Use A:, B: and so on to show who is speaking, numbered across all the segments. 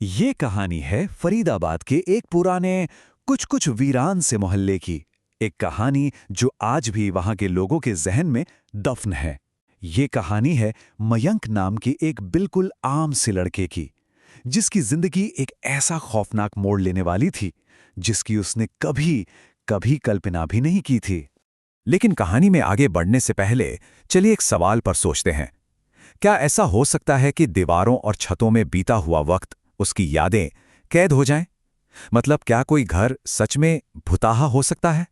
A: ये कहानी है फरीदाबाद के एक पुराने कुछ कुछ वीरान से मोहल्ले की। एक कहानी जो आज भी वहां के लोगों के जहन में दफन है। ये कहानी है मयंक नाम के एक बिल्कुल आम से लड़के की, जिसकी जिंदगी एक ऐसा खौफनाक मोड़ लेने वाली थी जिसकी उसने कभी कभी कल्पना भी नहीं की थी। लेकिन कहानी में आगे बढ़ने से पहले चलिए एक सवाल पर सोचते हैं। क्या ऐसा हो सकता है कि दीवारों और छतों में बीता हुआ वक्त, उसकी यादें कैद हो जाएं? मतलब क्या कोई घर सच में भुताहा हो सकता है?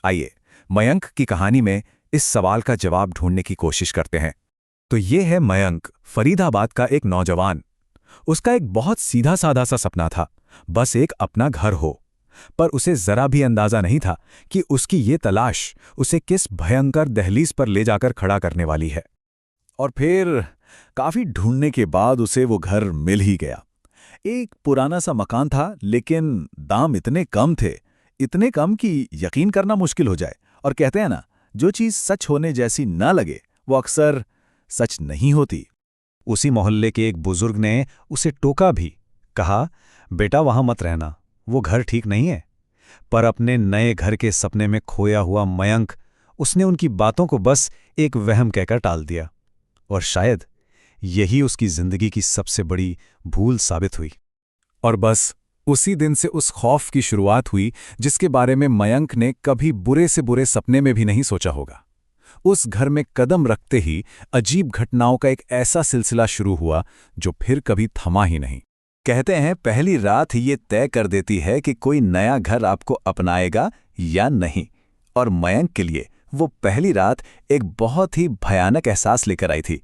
A: आइए मयंक की कहानी में इस सवाल का जवाब ढूंढने की कोशिश करते हैं। तो ये है मयंक, फरीदाबाद का एक नौजवान। उसका एक बहुत सीधा साधा सा सपना था, बस एक अपना घर हो। पर उसे जरा भी अंदाजा नहीं था कि उसकी ये तलाश उसे किस भयंकर दहलीज पर ले जाकर खड़ा करने वाली है। और फिर काफी ढूंढने के बाद उसे वो घर मिल ही गया। एक पुराना सा मकान था, लेकिन दाम इतने कम थे, इतने कम कि यकीन करना मुश्किल हो जाए। और कहते हैं ना, जो चीज सच होने जैसी ना लगे वो अक्सर सच नहीं होती। उसी मोहल्ले के एक बुजुर्ग ने उसे टोका भी, कहा, बेटा वहां मत रहना, वो घर ठीक नहीं है। पर अपने नए घर के सपने में खोया हुआ मयंक, उसने उनकी बातों को बस एक वहम कहकर टाल दिया। और शायद यही उसकी जिंदगी की सबसे बड़ी भूल साबित हुई। और बस उसी दिन से उस खौफ की शुरुआत हुई जिसके बारे में मयंक ने कभी बुरे से बुरे सपने में भी नहीं सोचा होगा। उस घर में कदम रखते ही अजीब घटनाओं का एक ऐसा सिलसिला शुरू हुआ जो फिर कभी थमा ही नहीं। कहते हैं पहली रात ही ये तय कर देती है कि कोई नया घर आपको अपनाएगा या नहीं। और मयंक के लिए वो पहली रात एक बहुत ही भयानक एहसास लेकर आई थी।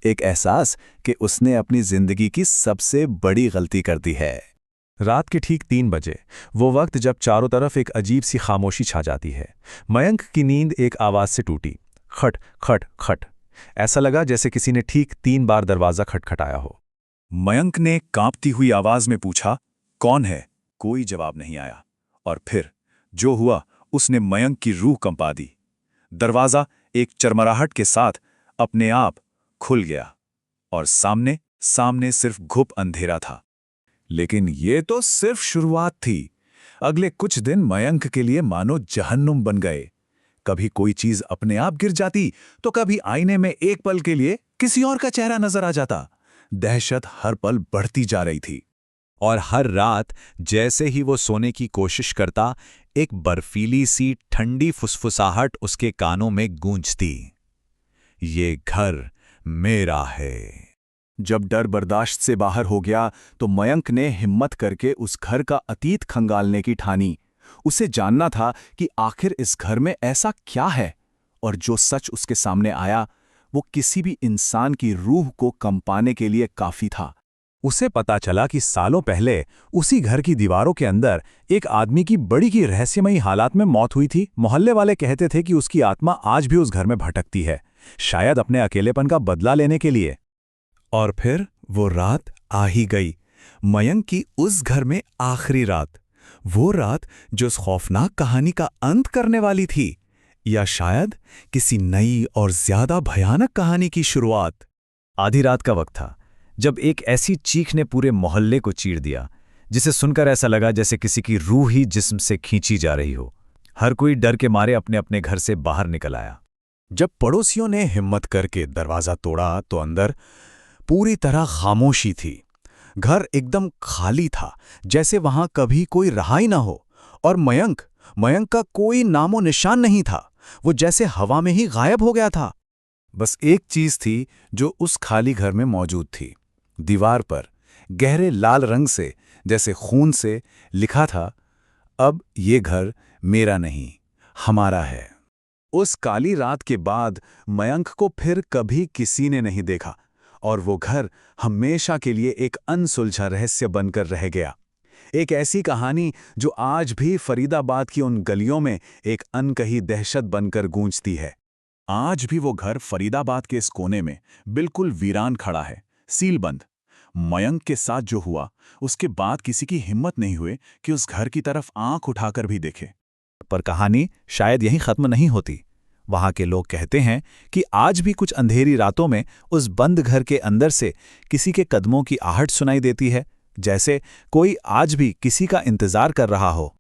A: एक एहसास कि उसने अपनी जिंदगी की सबसे बड़ी गलती कर दी है। रात के ठीक 3 बजे, वो वक्त जब चारों तरफ एक अजीब सी खामोशी छा जाती है। मयंक की नींद एक आवाज से टूटी, खट खट खट। ऐसा लगा जैसे किसी ने ठीक 3 बार दरवाजा खटखटाया हो। मयंक ने कांपती हुई आवाज में पूछा, कौन है? कोई जवाब नहीं आया। और फिर जो हुआ उसने मयंक की रूह कंपा दी। दरवाजा एक चरमराहट के साथ अपने आप खुल गया और सामने सामने सिर्फ घुप अंधेरा था। लेकिन ये तो सिर्फ शुरुआत थी। अगले कुछ दिन मयंक के लिए मानो जहन्नुम बन गए। कभी कोई चीज अपने आप गिर जाती, तो कभी आईने में एक पल के लिए किसी और का चेहरा नजर आ जाता। दहशत हर पल बढ़ती जा रही थी। और हर रात जैसे ही वो सोने की कोशिश करता, एक बर्फीली सी ठंडी फुसफुसाहट उसके कानों में गूंजती, ये घर मेरा है। जब डर बर्दाश्त से बाहर हो गया तो मयंक ने हिम्मत करके उस घर का अतीत खंगालने की ठानी। उसे जानना था कि आखिर इस घर में ऐसा क्या है। और जो सच उसके सामने आया वो किसी भी इंसान की रूह को कंपाने के लिए काफी था। उसे पता चला कि सालों पहले उसी घर की दीवारों के अंदर एक आदमी की बड़ी की रहस्यमयी हालात में मौत हुई थी। मोहल्ले वाले कहते थे कि उसकी आत्मा आज भी उस घर में भटकती है, शायद अपने अकेलेपन का बदला लेने के लिए। और फिर वो रात आ ही गई, मयंक की उस घर में आखिरी रात। वो रात जो उस खौफनाक कहानी का अंत करने वाली थी, या शायद किसी नई और ज्यादा भयानक कहानी की शुरुआत। आधी रात का वक्त था जब एक ऐसी चीख ने पूरे मोहल्ले को चीर दिया, जिसे सुनकर ऐसा लगा जैसे किसी की रूह ही जिस्म से खींची जा रही हो। हर कोई डर के मारे अपने अपने घर से बाहर निकल आया। जब पड़ोसियों ने हिम्मत करके दरवाजा तोड़ा तो अंदर पूरी तरह खामोशी थी। घर एकदम खाली था, जैसे वहां कभी कोई रहा ही ना हो। और मयंक का कोई नामो निशान नहीं था। वो जैसे हवा में ही गायब हो गया था। बस एक चीज थी जो उस खाली घर में मौजूद थी। दीवार पर गहरे लाल रंग से, जैसे खून से, लिखा था, अब ये घर मेरा नहीं, हमारा है। उस काली रात के बाद मयंक को फिर कभी किसी ने नहीं देखा और वो घर हमेशा के लिए एक अनसुलझा रहस्य बनकर रह गया। एक ऐसी कहानी जो आज भी फरीदाबाद की उन गलियों में एक अनकही दहशत बनकर गूंजती है। आज भी वो घर फरीदाबाद के इस कोने में बिल्कुल वीरान खड़ा है, सील बंद। मयंक के साथ जो हुआ, उसके बाद किसी की हिम्मत नहीं हुई कि उस घर की तरफ आंख उठाकर भी देखे। पर कहानी शायद यहीं खत्म नहीं होती। वहां के लोग कहते हैं कि आज भी कुछ अंधेरी रातों में उस बंद घर के अंदर से किसी के कदमों की आहट सुनाई देती है, जैसे कोई आज भी किसी का इंतजार कर रहा हो।